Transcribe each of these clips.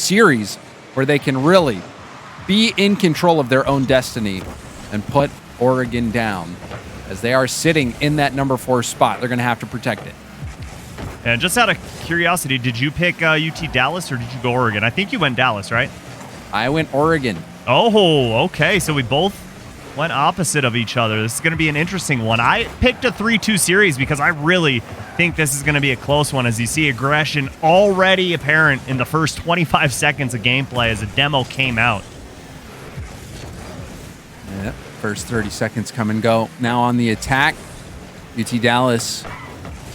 series where they can really be in control of their own destiny and put Oregon down, as they are sitting in that number 4 spot. They're going to have to protect it. And just out of curiosity, did you pick UT Dallas or did you go Oregon? I think you went Dallas, right? I went Oregon. Oh, okay. So we both went opposite of each other. This is going to be an interesting one. I picked a 3-2 series because I really think this is going to be a close one, as you see aggression already apparent in the first 25 seconds of gameplay as a demo came out. Yep. First 30 seconds come and go. Now on the attack, UT Dallas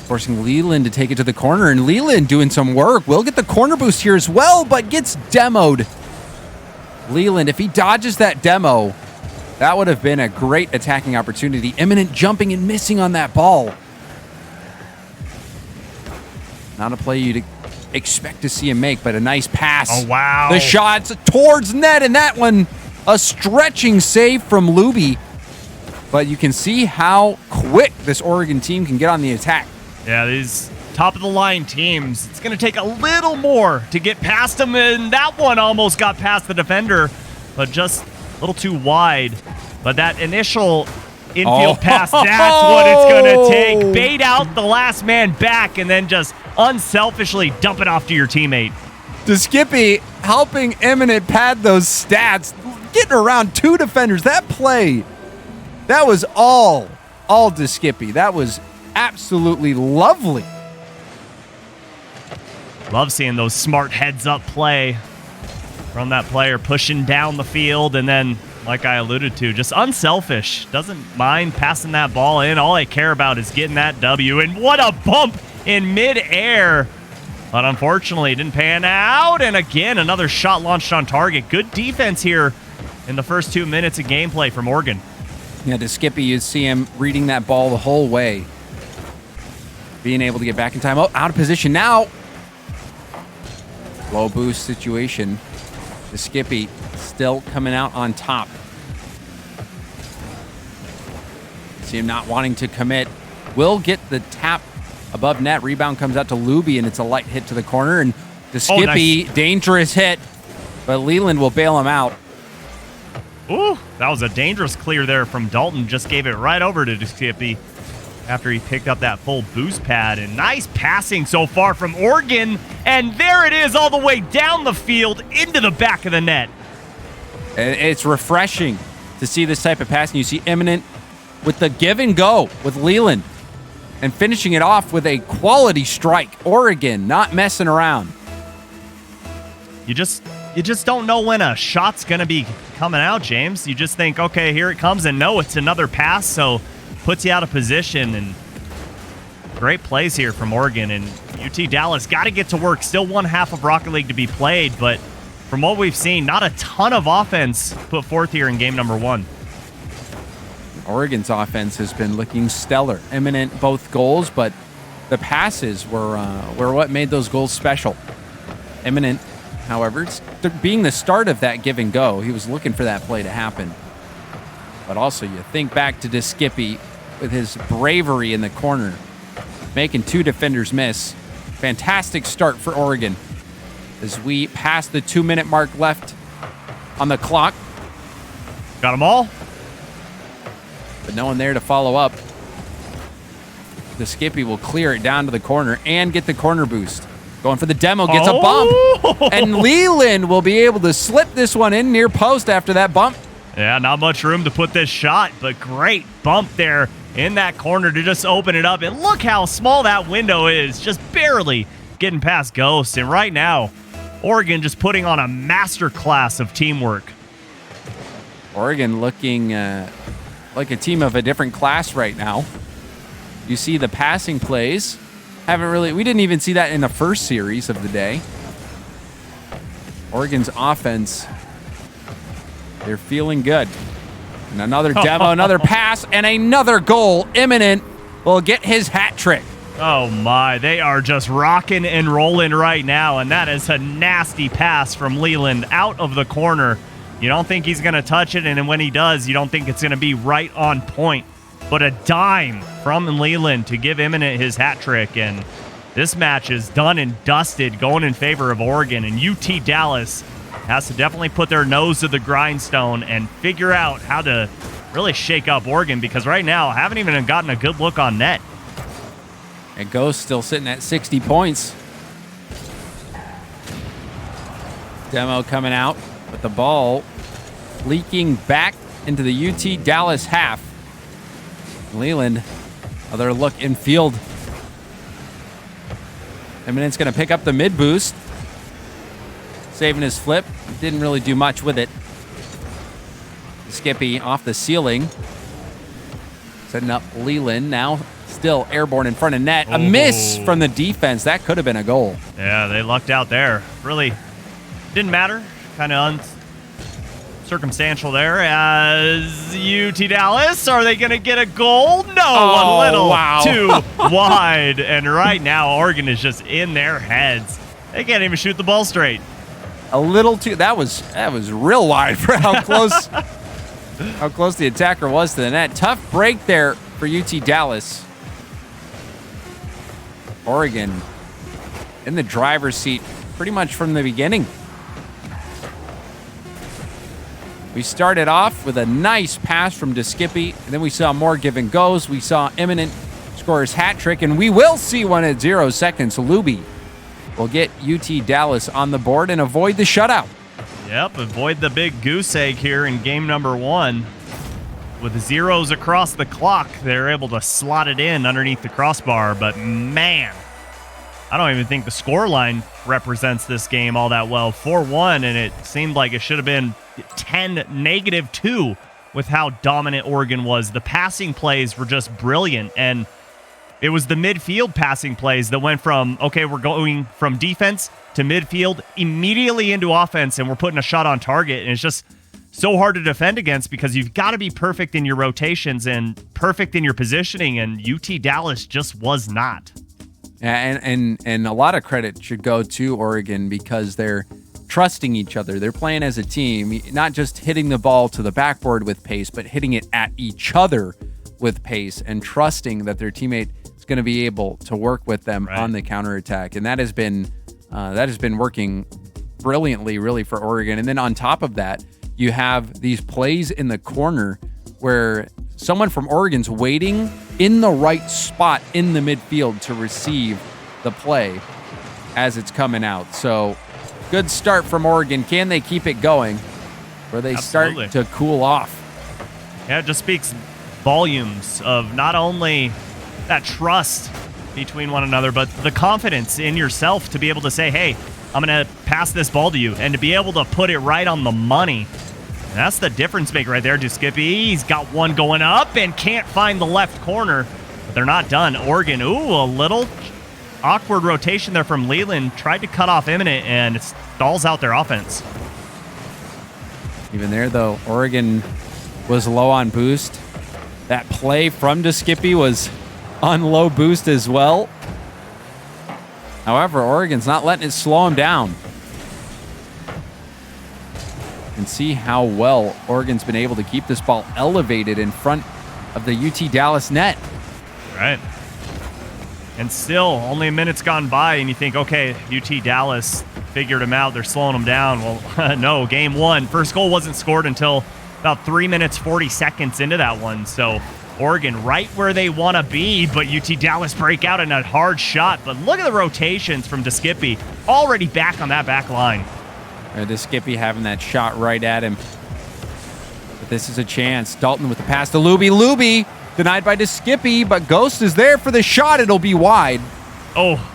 forcing Leland to take it to the corner, and Leland doing some work. Will get the corner boost here as well, but gets demoed. Leland, if he dodges that demo, that would have been a great attacking opportunity. Imminent jumping and missing on that ball. Not a play you'd expect to see him make, but a nice pass. Oh, wow. The shots towards net, and that one, a stretching save from Luby. But you can see how quick this Oregon team can get on the attack. Yeah, these top-of-the-line teams, it's going to take a little more to get past them, and that one almost got past the defender, but just a little too wide. But that initial infield pass, that's what it's going to take. Bait out the last man back and then just unselfishly dump it off to your teammate. Skippy helping Imminent pad those stats, getting around 2 defenders. That play, that was all Skippy. That was absolutely lovely. Love seeing those smart heads-up play from that player, pushing down the field, and then, like I alluded to, just unselfish. Doesn't mind passing that ball in. All I care about is getting that W. And what a bump in midair. But unfortunately, it didn't pan out. And again, another shot launched on target. Good defense here in the first 2 minutes of gameplay from Oregon. Yeah, to Skippy, you see him reading that ball the whole way. Being able to get back in time. Oh, out of position now. Low boost situation. The Skippy still coming out on top. See him not wanting to commit. Will get the tap above net. Rebound comes out to Luby, and it's a light hit to the corner. And the Skippy, nice. Dangerous hit, but Leland will bail him out. Ooh, that was a dangerous clear there from Dalton. Just gave it right over to Skippy after he picked up that full boost pad. And nice passing so far from Oregon. And there it is all the way down the field into the back of the net. It's refreshing to see this type of passing. You see Imminent with the give and go with Leland and finishing it off with a quality strike. Oregon not messing around. You just don't know when a shot's going to be coming out, James. You just think, okay, here it comes, and no, it's another pass, so puts you out of position. And great plays here from Oregon, and UT Dallas got to get to work. Still one half of Rocket League to be played, but from what we've seen, not a ton of offense put forth here in game number 1. Oregon's offense has been looking stellar. Imminent both goals, but the passes were what made those goals special. Imminent, however, being the start of that give and go, he was looking for that play to happen. But also, you think back to Skippy with his bravery in the corner, making 2 defenders miss. Fantastic start for Oregon as we pass the 2-minute mark left on the clock. Got them all? But no one there to follow up. The Skippy will clear it down to the corner and get the corner boost. Going for the demo, gets a bump. And Leland will be able to slip this one in near post after that bump. Yeah, not much room to put this shot, but great bump there in that corner to just open it up. And look how small that window is, just barely getting past Ghost. And right now, Oregon just putting on a masterclass of teamwork. Oregon looking like a team of a different class right now. You see the passing plays. We didn't even see that in the first series of the day. Oregon's offense, they're feeling good. And another demo, another pass, and another goal. Imminent will get his hat trick. Oh my, they are just rocking and rolling right now, and that is a nasty pass from Leland out of the corner. You don't think he's going to touch it, and then when he does, you don't think it's going to be right on point. But a dime from Leland to give Imminent his hat trick, and This match is done and dusted, going in favor of Oregon, and UT Dallas has to definitely put their nose to the grindstone and figure out how to really shake up Oregon, because right now I haven't even gotten a good look on net. And Ghost still sitting at 60 points. Demo coming out with the ball leaking back into the UT Dallas half. Leland, another look in field. Eminent's going to pick up the mid boost. Saving his flip. Didn't really do much with it. Skippy off the ceiling. Setting up Leland. Now still airborne in front of net. A miss from the defense. That could have been a goal. Yeah, they lucked out there. Really didn't matter. Kind of circumstantial there as UT Dallas. Are they going to get a goal? No, a little too wide. And right now, Oregon is just in their heads. They can't even shoot the ball straight. A little too. That was real wide for how close the attacker was to the net. Tough break there for UT Dallas. Oregon in the driver's seat pretty much from the beginning. We started off with a nice pass from DeSkippy, and then we saw more give and goes. We saw Eminent score his hat trick, and we will see one at 0 seconds. Luby will get UT Dallas on the board and avoid the shutout. Yep, avoid the big goose egg here in game number 1. With zeros across the clock, they're able to slot it in underneath the crossbar, but man, I don't even think the scoreline represents this game all that well. 4-1, and it seemed like it should have been 10-2 with how dominant Oregon was. The passing plays were just brilliant, and it was the midfield passing plays that went from, okay, we're going from defense to midfield immediately into offense, and we're putting a shot on target, and it's just so hard to defend against because you've got to be perfect in your rotations and perfect in your positioning, and UT Dallas just was not. And a lot of credit should go to Oregon because they're trusting each other. They're playing as a team, not just hitting the ball to the backboard with pace, but hitting it at each other with pace and trusting that their teammate is going to be able to work with them on the counterattack. And that has been working brilliantly, really, for Oregon. And then on top of that, you have these plays in the corner where someone from Oregon's waiting in the right spot in the midfield to receive the play as it's coming out. So good start from Oregon. Can they keep it going where they start to cool off? Yeah, it just speaks volumes of not only that trust between one another, but the confidence in yourself to be able to say, hey, I'm going to pass this ball to you, and to be able to put it right on the money. And that's the difference maker right there, DeSkippy. He's got one going up and can't find the left corner, but they're not done. Oregon, a little awkward rotation there from Leland. Tried to cut off Eminent, and it stalls out their offense. Even there, though, Oregon was low on boost. That play from DeSkippy was on low boost as well. However, Oregon's not letting it slow him down. And see how well Oregon's been able to keep this ball elevated in front of the UT Dallas net. Right. And still, only a minute's gone by, and you think, okay, UT Dallas figured him out. They're slowing him down. Well, no, game 1. First goal wasn't scored until about 3 minutes, 40 seconds into that one. So Oregon right where they want to be, but UT Dallas break out in a hard shot. But look at the rotations from DeSkippy. Already back on that back line. DeSkippy having that shot right at him. But this is a chance. Dalton with the pass to Luby. Luby denied by DeSkippy, but Ghost is there for the shot. It'll be wide. Oh.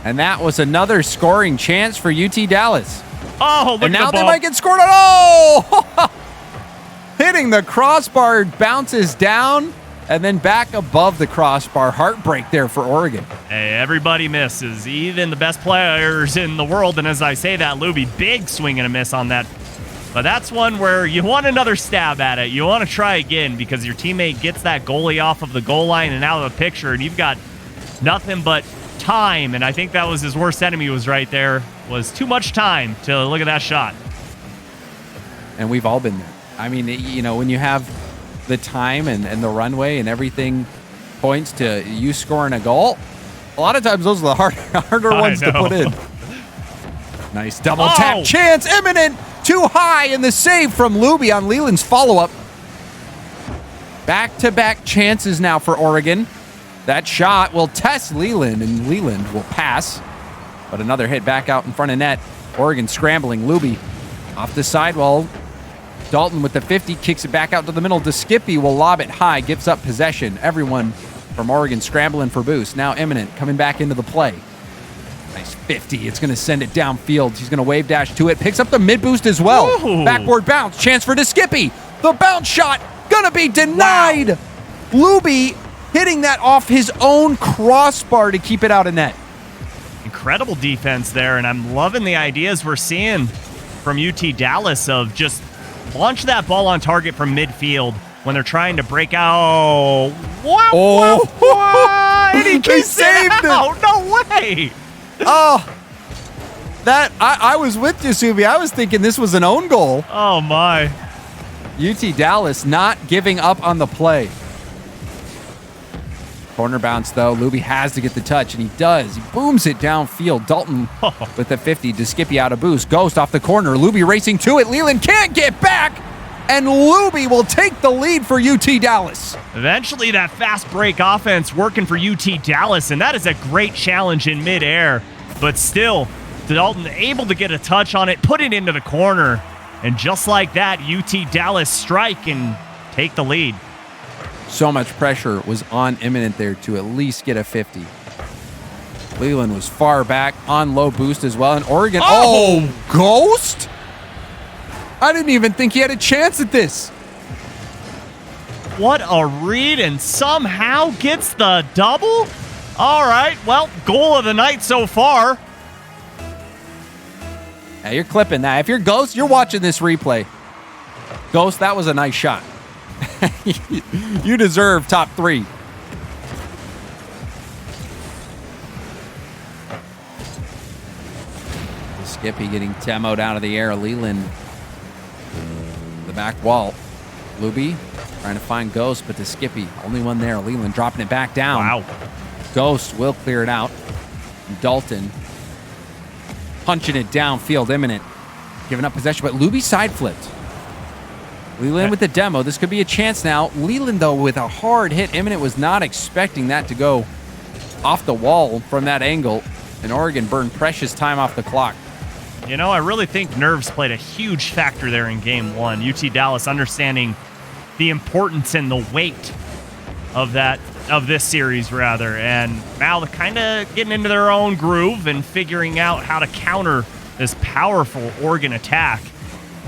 And that was another scoring chance for UT Dallas. Oh, look and at now the ball. They might get scored on. Oh! Hitting the crossbar, bounces down, and then back above the crossbar. Heartbreak there for Oregon. Hey, everybody misses, even the best players in the world. And as I say that, Luby, big swing and a miss on that. But that's one where you want another stab at it. You want to try again because your teammate gets that goalie off of the goal line and out of the picture, and you've got nothing but time. And I think that was his worst enemy was right there, was too much time to look at that shot. And we've all been there. I mean, you know, when you have the time and the runway and everything points to you scoring a goal. A lot of times those are the harder ones to put in. Nice double tap chance, imminent, too high, and the save from Luby on Leland's follow-up. Back-to-back chances now for Oregon. That shot will test Leland, and Leland will pass. But another hit back out in front of net. Oregon scrambling, Luby off the sidewall. Dalton with the 50 kicks it back out to the middle. DeSkippy will lob it high, gives up possession. Everyone from Oregon scrambling for boost. Now Imminent coming back into the play. Nice 50. It's going to send it downfield. He's going to wave dash to it. Picks up the mid boost as well. Ooh. Backboard bounce. Chance for DeSkippy. The bounce shot going to be denied. Wow. Luby hitting that off his own crossbar to keep it out of net. Incredible defense there, and I'm loving the ideas we're seeing from UT Dallas of just launch that ball on target from midfield when they're trying to break out. And he saved it. No way. Oh, that I was with you, Subi. I was thinking this was an own goal. Oh my. UT Dallas not giving up on the play. Corner bounce, though. Luby has to get the touch, and he does. He booms it downfield. Dalton with the 50. DeSkippy out of boost. Ghost off the corner. Luby racing to it. Leland can't get back, and Luby will take the lead for UT Dallas. Eventually, that fast break offense working for UT Dallas, and that is a great challenge in midair. But still, Dalton able to get a touch on it, put it into the corner, and just like that, UT Dallas strike and take the lead. So much pressure was on Imminent there to at least get a 50. Leland was far back on low boost as well. And Oregon, Ghost? I didn't even think he had a chance at this. What a read, and somehow gets the double? All right, well, goal of the night so far. Yeah, you're clipping that. If you're Ghost, you're watching this replay. Ghost, that was a nice shot. You deserve top 3. Skippy getting demoed out of the air. Leland, the back wall. Luby trying to find Ghost, but the Skippy, only one there. Leland dropping it back down. Wow. Ghost will clear it out. Dalton punching it downfield, Imminent. Giving up possession, but Luby side flipped. Leland with the demo. This could be a chance now. Leland, though, with a hard hit. Imminent was not expecting that to go off the wall from that angle, and Oregon burned precious time off the clock. You know, I really think nerves played a huge factor there in game 1. UT Dallas understanding the importance and the weight of this series, rather, and now they're kind of getting into their own groove and figuring out how to counter this powerful Oregon attack.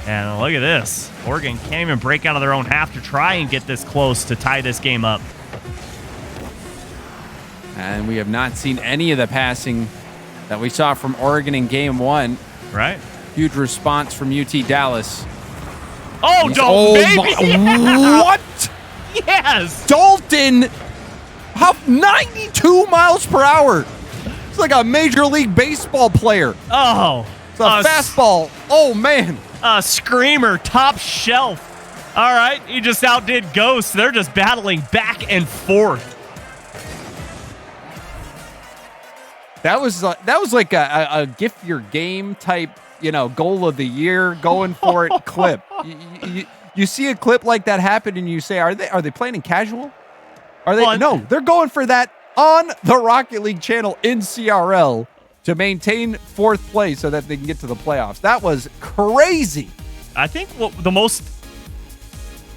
And look at this. Oregon can't even break out of their own half to try and get this close to tie this game up. And we have not seen any of the passing that we saw from Oregon in game 1. Right. Huge response from UT Dallas. Baby! Yeah. What? Yes! Dalton, 92 miles per hour. It's like a Major League Baseball player. Oh. It's a fastball. Oh, man. A screamer, top shelf. All right, he just outdid Ghost. They're just battling back and forth. That was like a gift your game type, goal of the year, going for it clip. You see a clip like that happen, and you say, "Are they playing in casual? Are they? No, they're going for that on the Rocket League channel in CRL." To maintain 4th place so that they can get to the playoffs. That was crazy. I think the most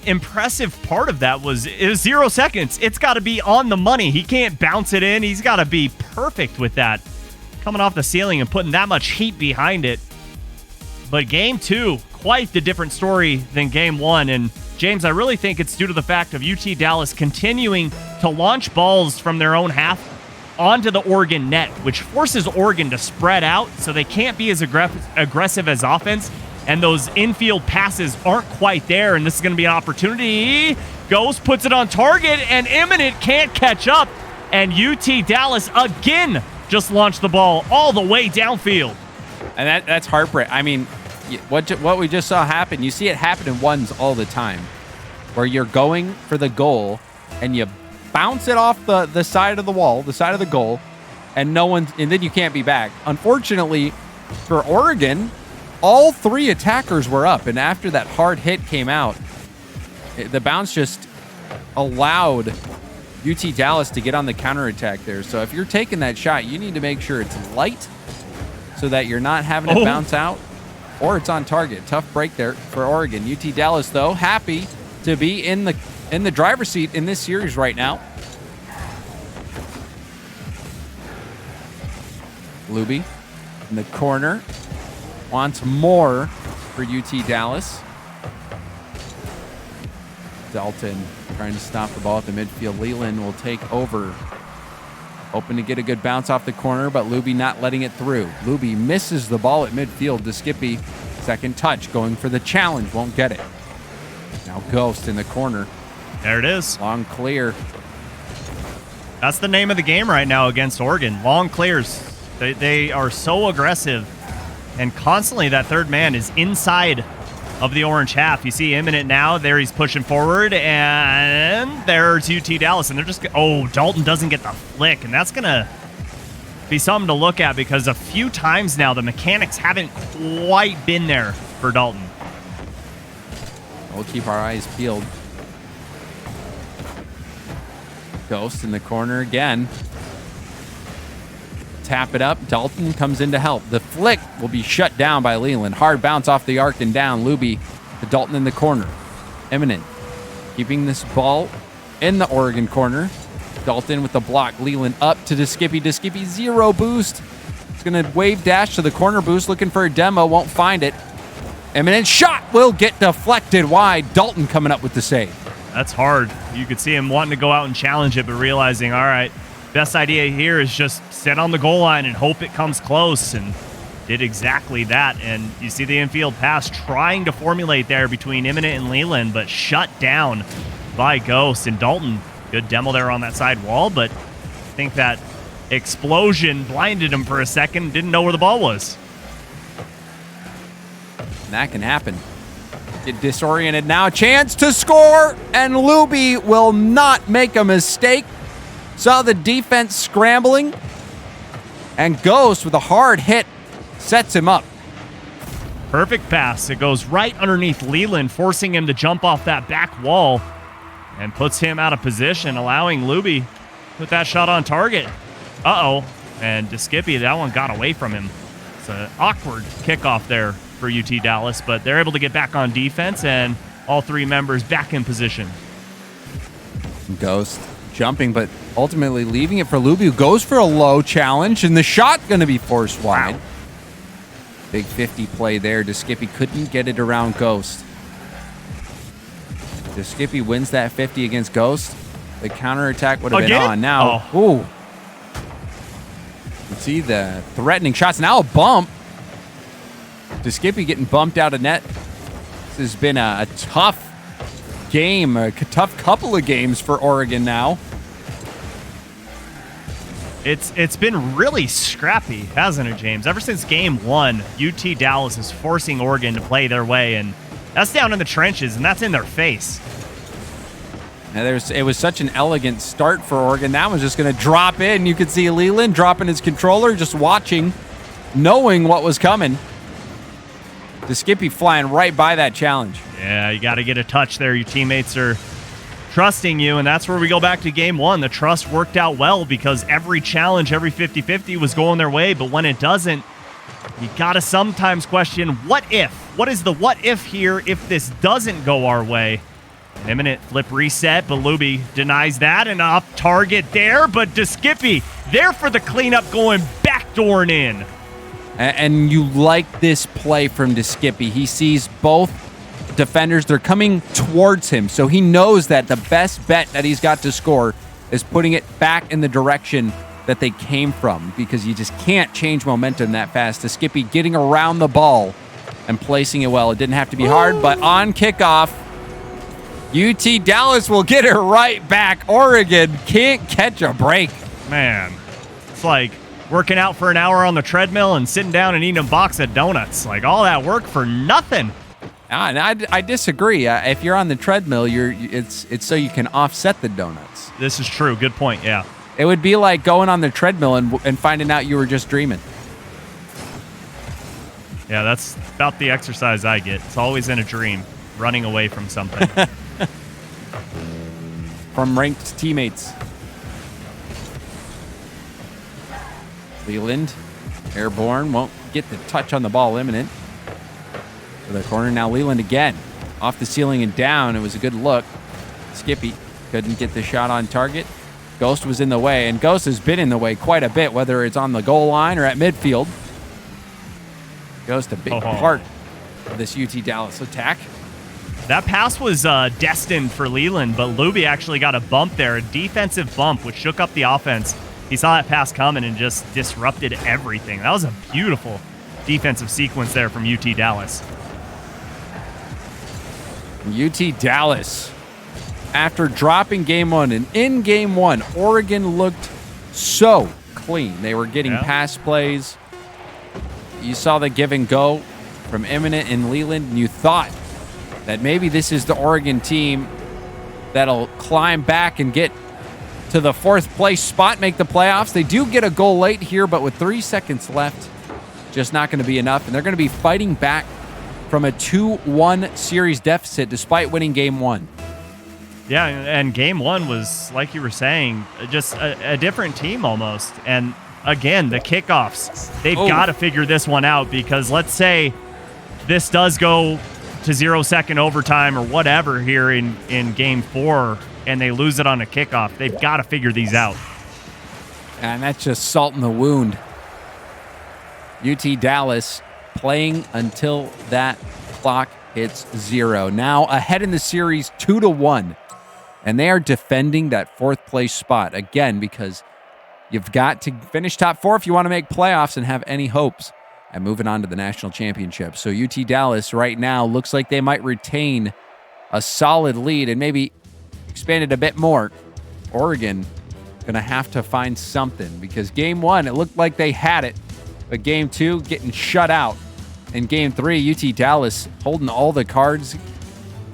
impressive part of that was 0 seconds. It's got to be on the money. He can't bounce it in. He's got to be perfect with that. Coming off the ceiling and putting that much heat behind it. But game 2, quite the different story than game 1. And James, I really think it's due to the fact of UT Dallas continuing to launch balls from their own half onto the Oregon net, which forces Oregon to spread out so they can't be as aggressive as offense, and those infield passes aren't quite there, and this is going to be an opportunity. Ghost puts it on target, and Imminent can't catch up, and UT Dallas again just launched the ball all the way downfield. And that's heartbreaking. I mean, what we just saw happen, you see it happen in ones all the time, where you're going for the goal, and you bounce it off the side of the wall, the side of the goal, and then you can't be back. Unfortunately for Oregon, all 3 attackers were up, and after that hard hit came out, the bounce just allowed UT Dallas to get on the counterattack there. So if you're taking that shot, you need to make sure it's light so that you're not having it bounce out, or it's on target. Tough break there for Oregon. UT Dallas, though, happy to be in the driver's seat in this series right now. Luby in the corner wants more for UT Dallas. Dalton trying to stop the ball at the midfield. Leland will take over. Hoping to get a good bounce off the corner, but Luby not letting it through. Luby misses the ball at midfield to Skippy. Second touch, going for the challenge. Won't get it. Now Ghost in the corner. There it is. Long clear. That's the name of the game right now against Oregon. Long clears. They are so aggressive. And constantly that third man is inside of the orange half. You see Imminent now. There he's pushing forward. And there's UT Dallas. And they're just... Oh, Dalton doesn't get the flick. And that's going to be something to look at because a few times now the mechanics haven't quite been there for Dalton. We'll keep our eyes peeled. Ghost in the corner again. Tap it up. Dalton comes in to help. The flick will be shut down by Leland. Hard bounce off the arc and down. Luby to Dalton in the corner. Imminent keeping this ball in the Oregon corner. Dalton with the block. Leland up to Skippy. Skippy, 0 boost. It's going to wave dash to the corner boost. Looking for a demo. Won't find it. Imminent shot will get deflected wide. Dalton coming up with the save. That's hard. You could see him wanting to go out and challenge it, but realizing, all right, best idea here is just sit on the goal line and hope it comes close, and did exactly that. And you see the infield pass trying to formulate there between Imminent and Leland, but shut down by Ghost. And Dalton, good demo there on that side wall, but I think that explosion blinded him for a second, didn't know where the ball was. That can happen. Get disoriented now. Chance to score, and Luby will not make a mistake. Saw the defense scrambling, and Ghost with a hard hit sets him up. Perfect pass. It goes right underneath Leland, forcing him to jump off that back wall and puts him out of position, allowing Luby to put that shot on target. Uh-oh. And Skippy, that one got away from him. It's an awkward kickoff there for UT Dallas, but they're able to get back on defense, and all 3 members back in position. Ghost jumping, but ultimately leaving it for Luby, who goes for a low challenge, and the shot going to be forced wide. Wow. Big 50 play there. Skippy couldn't get it around Ghost. Skippy wins that 50 against Ghost. The counterattack would have been on. Now, ooh. You see the threatening shots. Now a bump. Skippy getting bumped out of net. This has been a tough game, a tough couple of games for Oregon now. It's been really scrappy, hasn't it, James? Ever since game 1, UT Dallas is forcing Oregon to play their way, and that's down in the trenches, and that's in their face. Now it was such an elegant start for Oregon. That one's just going to drop in. You could see Leland dropping his controller, just watching, knowing what was coming. Skippy flying right by that challenge. Yeah, you got to get a touch there. Your teammates are trusting you, and that's where we go back to game 1. The trust worked out well because every challenge, every 50-50 was going their way, but when it doesn't, you got to sometimes question, what if? What is the what if here if this doesn't go our way? Imminent flip reset, but Luby denies that, and off target there, but Skippy there for the cleanup, going backdooring in. And you like this play from Skippy. He sees both defenders. They're coming towards him, so he knows that the best bet that he's got to score is putting it back in the direction that they came from, because you just can't change momentum that fast. Skippy getting around the ball and placing it well. It didn't have to be hard, but on kickoff, UT Dallas will get it right back. Oregon can't catch a break. Man, it's like working out for an hour on the treadmill and sitting down and eating a box of donuts. Like all that work for nothing. And I disagree. If you're on the treadmill, it's so you can offset the donuts. This is true. Good point. Yeah. It would be like going on the treadmill and finding out you were just dreaming. Yeah, that's about the exercise I get. It's always in a dream, running away from something. From ranked teammates. Leland, airborne, won't get the touch on the ball. Imminent. To the corner, now Leland again. Off the ceiling and down. It was a good look. Skippy couldn't get the shot on target. Ghost was in the way, and Ghost has been in the way quite a bit, whether it's on the goal line or at midfield. Ghost a big part of this UT Dallas attack. That pass was destined for Leland, but Luby actually got a bump there, a defensive bump, which shook up the offense. He saw that pass coming and just disrupted everything. That was a beautiful defensive sequence there from UT Dallas. UT Dallas, after dropping game one, and in game one, Oregon looked so clean. They were getting pass plays. You saw the give and go from Imminent and Leland, and you thought that maybe this is the Oregon team that'll climb back and get to the fourth place spot, make the playoffs. They do get a goal late here, but with 3 seconds left, just not going to be enough. And they're going to be fighting back from a 2-1 series deficit despite winning game one. Yeah, and game one was, like you were saying, just a different team almost. And again, the kickoffs, they've got to figure this one out, because let's say this does go to 0-second overtime or whatever here in game four, and they lose it on a kickoff. They've got to figure these out. And that's just salt in the wound. UT Dallas playing until that clock hits 0. Now ahead in the series 2-1. And they are defending that fourth place spot again, because you've got to finish top 4 if you want to make playoffs and have any hopes and moving on to the national championship. So UT Dallas right now looks like they might retain a solid lead and maybe expand it a bit more. Oregon going to have to find something, because game one, it looked like they had it, but game two getting shut out. In game three, UT Dallas holding all the cards,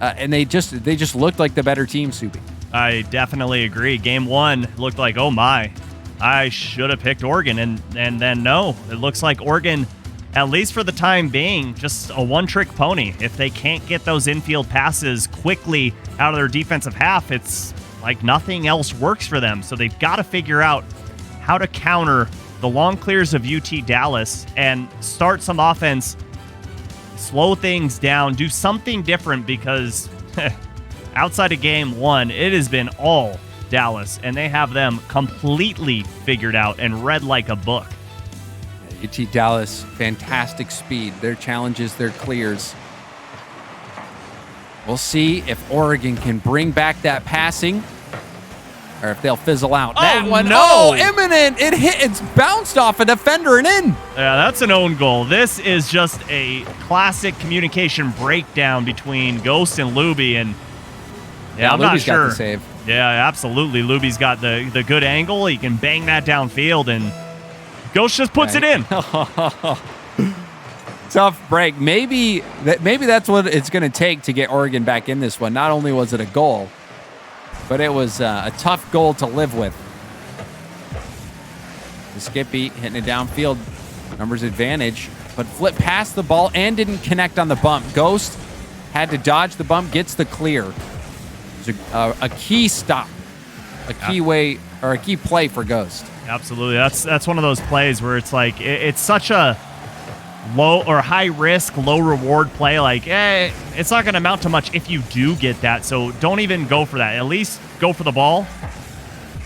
and they just looked like the better team, Subi. I definitely agree. Game one looked like, oh my, I should have picked Oregon, and then no, it looks like Oregon, at least for the time being, just a one-trick pony. If they can't get those infield passes quickly out of their defensive half, it's like nothing else works for them. So they've got to figure out how to counter the long clears of UT Dallas and start some offense, slow things down, do something different, because outside of game one, it has been all Dallas, and they have them completely figured out and read like a book. UT Dallas, fantastic speed. Their challenges, their clears. We'll see if Oregon can bring back that passing, or if they'll fizzle out. Oh, that one, no. Imminent. It's bounced off a defender and in. Yeah, that's an own goal. This is just a classic communication breakdown between Ghost and Luby, and I'm not sure. Got the save. Yeah, absolutely. Luby's got the good angle. He can bang that downfield, and Ghost just puts it in. Tough break. Maybe that's what it's going to take to get Oregon back in this one. Not only was it a goal, but it was a tough goal to live with. The Skippy hitting it downfield. Numbers advantage, but flipped past the ball and didn't connect on the bump. Ghost had to dodge the bump, gets the clear. It was a key stop, a key way, or a key play for Ghost. Absolutely. That's one of those plays where it's like it's such a low or high risk, low reward play. Like, it's not going to amount to much if you do get that. So don't even go for that. At least go for the ball.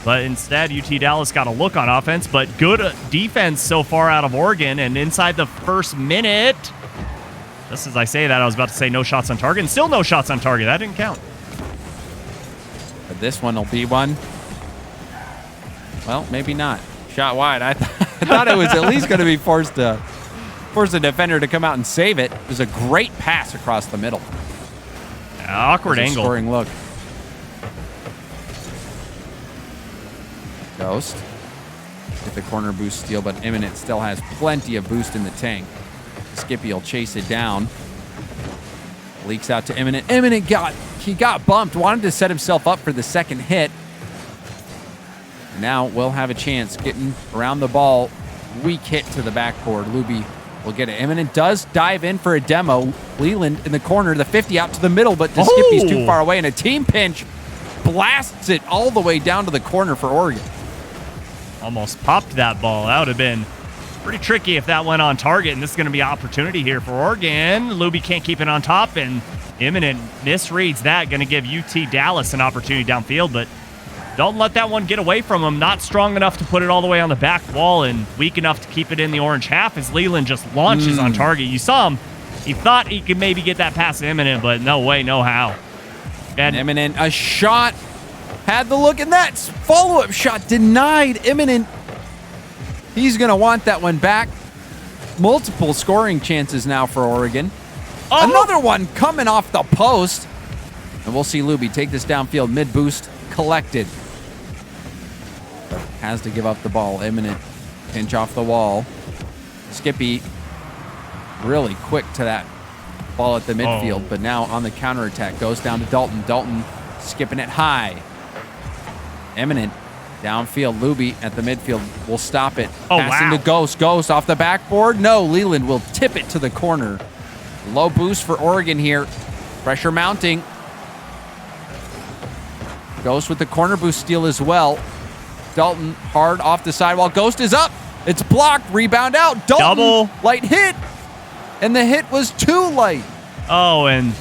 But instead, UT Dallas got a look on offense, but good defense so far out of Oregon. And inside the first minute, just as I say that, I was about to say no shots on target, and still no shots on target. That didn't count. But this one will be one. Well, maybe not. Shot wide. I thought it was at least going to be forced the defender to come out and save it. It was a great pass across the middle. Awkward angle. Scoring look. Ghost with the corner boost steal, but Imminent still has plenty of boost in the tank. Skippy will chase it down. Leaks out to Imminent. Imminent got bumped, wanted to set himself up for the second hit. Now we'll have a chance getting around the ball. Weak hit to the backboard. Luby will get it. Imminent does dive in for a demo. Leland in the corner, the 50 out to the middle, but Skippy's too far away, and a team pinch blasts it all the way down to the corner for Oregon. Almost popped that ball. That would have been pretty tricky if that went on target, and this is going to be an opportunity here for Oregon. Luby can't keep it on top, and Imminent misreads that. Going to give UT Dallas an opportunity downfield, but don't let that one get away from him. Not strong enough to put it all the way on the back wall and weak enough to keep it in the orange half as Leland just launches on target. You saw him. He thought he could maybe get that past Imminent, but no way, no how. And Imminent, a shot. Had the look, and that follow-up shot denied Imminent. He's going to want that one back. Multiple scoring chances now for Oregon. Another one coming off the post. And we'll see Luby take this downfield mid-boost, collected. But has to give up the ball. Imminent pinch off the wall. Skippy really quick to that ball at the midfield, but now on the counterattack. Goes down to Dalton. Dalton skipping it high. Imminent downfield. Luby at the midfield will stop it. Passing to Ghost. Ghost off the backboard. No, Leland will tip it to the corner. Low boost for Oregon here. Pressure mounting. Ghost with the corner boost steal as well. Dalton hard off the sidewall. Ghost is up. It's blocked. Rebound out. Dalton. Double. Light hit. And the hit was too light. Oh, and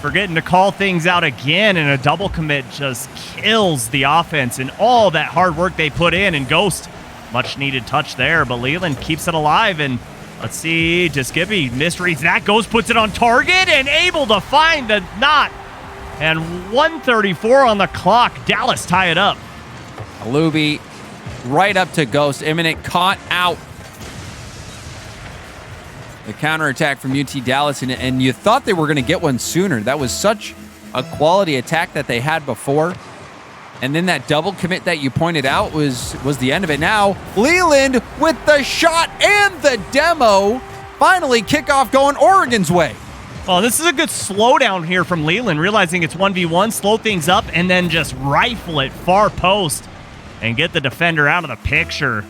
forgetting to call things out again, and a double commit just kills the offense and all that hard work they put in. And Ghost, much needed touch there, but Leland keeps it alive. And let's see, Skippy misreads that. Ghost puts it on target and able to find the knot. And 1:34 on the clock. Dallas tie it up. Luby right up to Ghost. Imminent caught out. The counterattack from UT Dallas, and you thought they were going to get one sooner. That was such a quality attack that they had before. And then that double commit that you pointed out was the end of it. Now, Leland with the shot and the demo. Finally, kickoff going Oregon's way. Oh, this is a good slowdown here from Leland, realizing it's 1v1, slow things up, and then just rifle it far post and get the defender out of the picture.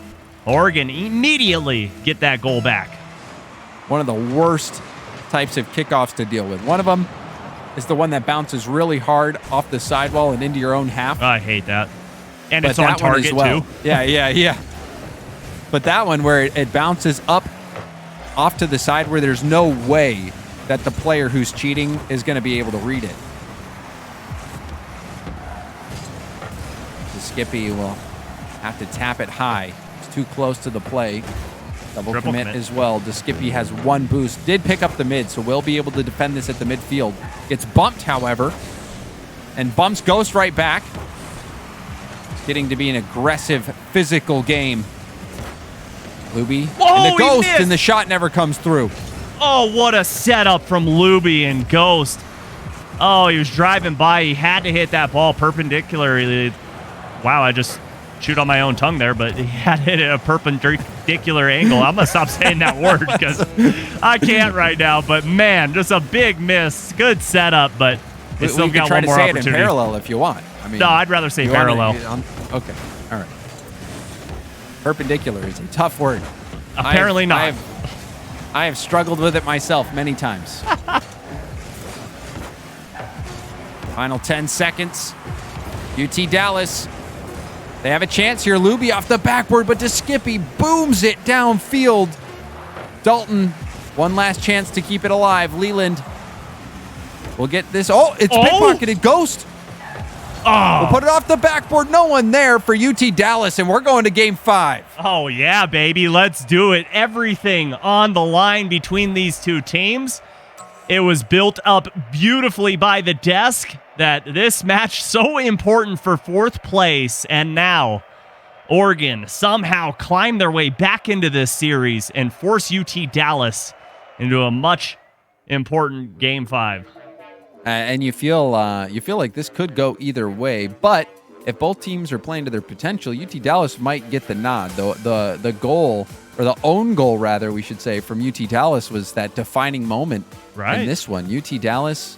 Oregon immediately get that goal back. One of the worst types of kickoffs to deal with. One of them is the one that bounces really hard off the sidewall and into your own half. I hate that. And it's on target, too. Yeah. But that one where it bounces up off to the side where there's no way that the player who's cheating is going to be able to read it. The Skippy will have to tap it high. It's too close to the play. Double commit as well. Skippy has one boost. Did pick up the mid, so we'll be able to defend this at the midfield. Gets bumped, however, and bumps Ghost right back. It's getting to be an aggressive, physical game. Luby and the Ghost, and the shot never comes through. Oh, what a setup from Luby and Ghost. Oh, he was driving by. He had to hit that ball perpendicularly. Wow, I just chewed on my own tongue there, but he had hit it at a perpendicular angle. I'm going to stop saying that word because I can't right now. But, man, just a big miss. Good setup, but they still got one more opportunity. You can try to say it in parallel if you want. I mean, no, I'd rather say parallel. Okay, all right. Perpendicular is a tough word. Apparently not. I have struggled with it myself many times. Final 10 seconds. UT Dallas. They have a chance here. Luby off the backboard, but Skippy booms it downfield. Dalton, one last chance to keep it alive. Leland will get this. Oh, it's pickpocketed. Ghost. We'll put it off the backboard. No one there for UT Dallas, and we're going to game 5. Oh, yeah, baby. Let's do it. Everything on the line between these two teams. It was built up beautifully by the desk that this match so important for 4th place. And now Oregon somehow climb their way back into this series and force UT Dallas into a much important game 5. And you feel like this could go either way, but if both teams are playing to their potential, UT Dallas might get the nod. The goal, or the own goal rather, we should say, from UT Dallas was that defining moment in this one. UT Dallas,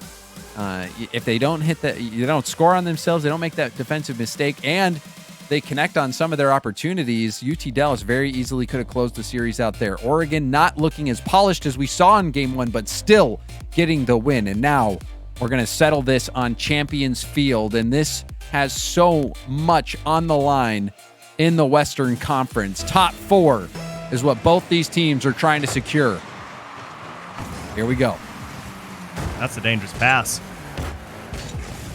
if they don't they don't score on themselves, they don't make that defensive mistake, and they connect on some of their opportunities, UT Dallas very easily could have closed the series out there. Oregon not looking as polished as we saw in game one, but still getting the win. And now we're going to settle this on Champions Field, and this has so much on the line in the Western Conference. Top 4 is what both these teams are trying to secure. Here we go. That's a dangerous pass.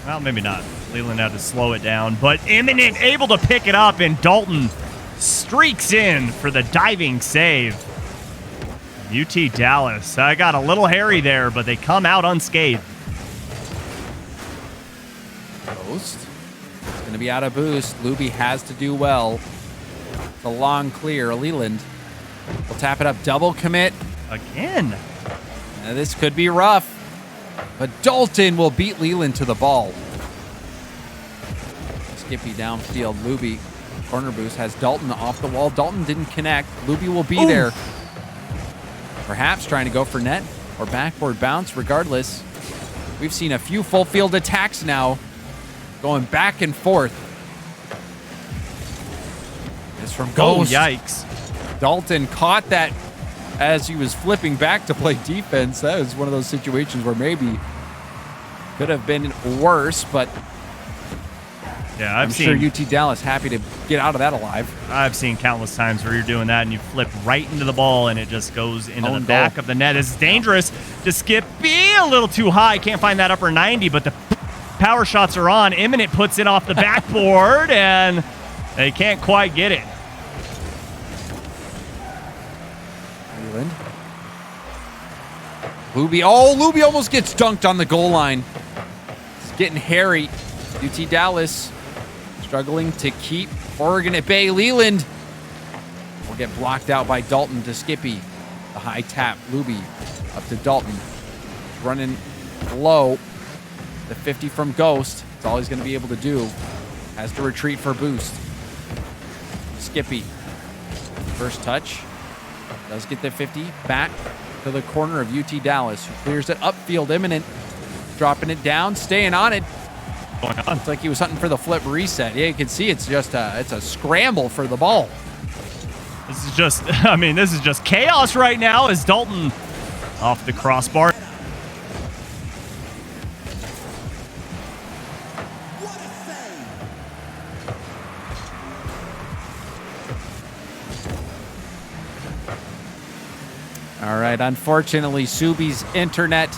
Well, maybe not. Leland had to slow it down, but Imminent able to pick it up, and Dalton streaks in for the diving save. UT Dallas, I got a little hairy there, but they come out unscathed. Ghost. It's going to be out of boost. Luby has to do well. It's a long clear. Leland will tap it up. Double commit. Again. Now, this could be rough, but Dalton will beat Leland to the ball. Skippy downfield. Luby, corner boost, has Dalton off the wall. Dalton didn't connect. Luby will be there. Perhaps trying to go for net or backboard bounce. Regardless, we've seen a few full field attacks now going back and forth. It's from Ghost. Oh, yikes. Dalton caught that as he was flipping back to play defense. That was one of those situations where maybe could have been worse, but yeah, I'm sure UT Dallas happy to get out of that alive. I've seen countless times where you're doing that and you flip right into the ball and it just goes into the back of the net. It's dangerous to skip. Be a little too high. Can't find that upper 90, but the power shots are on. Imminent puts it off the backboard and they can't quite get it. Leland. Luby. Oh, Luby almost gets dunked on the goal line. It's getting hairy. UT Dallas struggling to keep Oregon at bay. Leland will get blocked out by Dalton to Skippy. The high tap. Luby up to Dalton. Running low. The 50 from Ghost. That's all he's going to be able to do. Has to retreat for boost. Skippy. First touch. Does get the 50 back to the corner of UT Dallas, who clears it upfield. Imminent. Dropping it down. Staying on it. It's like he was hunting for the flip reset. Yeah, you can see it's just it's a scramble for the ball. This is just, I mean, this is just chaos right now as Dalton off the crossbar. All right, unfortunately, Subi's internet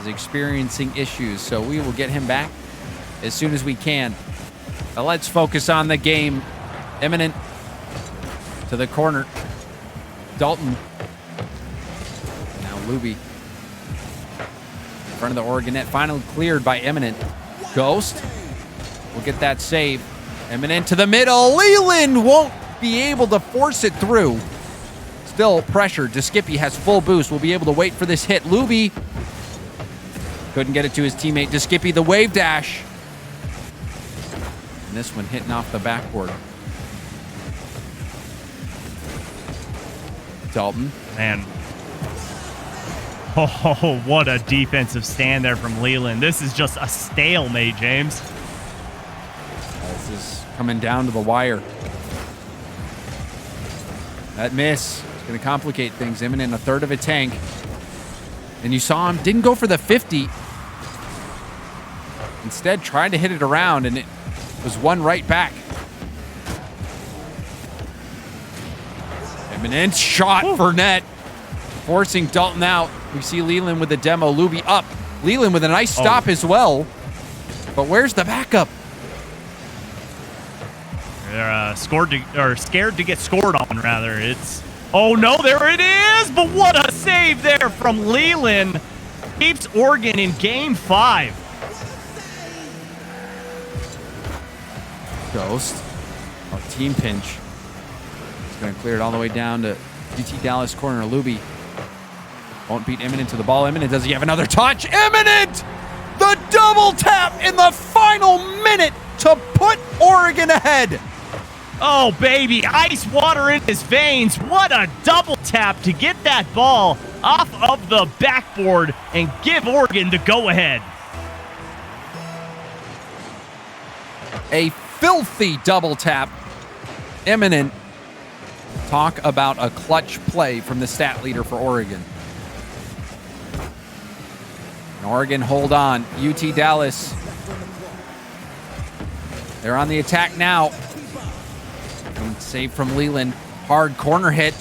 is experiencing issues, so we will get him back as soon as we can. But let's focus on the game. Imminent to the corner. Dalton. Now Luby. In front of the Oregon net. Finally cleared by Imminent. Ghost will get that save. Imminent to the middle. Leland won't be able to force it through. Still pressured. DeSkippy has full boost. Will be able to wait for this hit. Luby couldn't get it to his teammate. DeSkippy, the wave dash. And this one hitting off the backboard. Dalton. Man. Oh, what a defensive stand there from Leland. This is just a stalemate, James. This is coming down to the wire. That miss is going to complicate things. Imminent a third of a tank. And you saw him, didn't go for the 50. Instead, tried to hit it around, and it was one right back. Imminent shot for net, forcing Dalton out. We see Leland with the demo. Luby up. Leland with a nice stop as well. But where's the backup? They're scared to get scored on, rather. It's... Oh, no, there it is! But what a save there from Leland. Keeps Oregon in Game 5. Ghost. Oh, team pinch. He's going to clear it all the way down to UT Dallas corner. Luby won't beat Imminent to the ball. Imminent, does he have another touch? Imminent! The double tap in the final minute to put put Oregon ahead. Oh, baby, ice water in his veins. What a double tap to get that ball off of the backboard and give Oregon the go-ahead. A filthy double tap. Imminent. Talk about a clutch play from the stat leader for Oregon. And Oregon, hold on. UT Dallas. They're on the attack now. Save from Leland. Hard corner hit.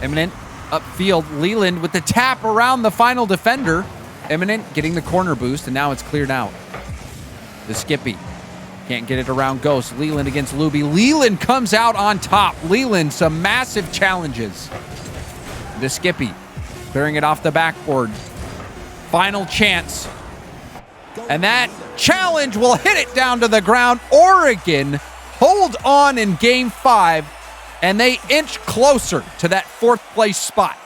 Imminent upfield. Leland with the tap around the final defender. Imminent getting the corner boost, and now it's cleared out. The Skippy. Can't get it around Ghost. Leland against Luby. Leland comes out on top. Leland, some massive challenges. The Skippy. Clearing it off the backboard. Final chance. And that challenge will hit it down to the ground. Oregon hold on in game 5, and they inch closer to that 4th place spot.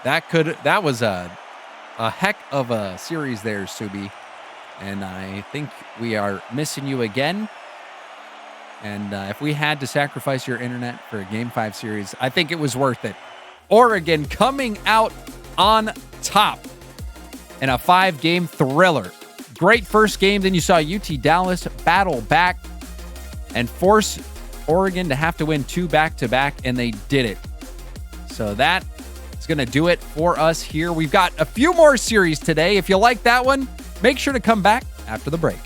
That was a heck of a series there, Subi. And I think we are missing you again. And if we had to sacrifice your internet for a Game 5 series, I think it was worth it. Oregon coming out on top in a 5-game thriller. Great first game. Then you saw UT Dallas battle back and force Oregon to have to win 2 back-to-back, and they did it. So that is going to do it for us here. We've got a few more series today. If you like that one, make sure to come back after the break.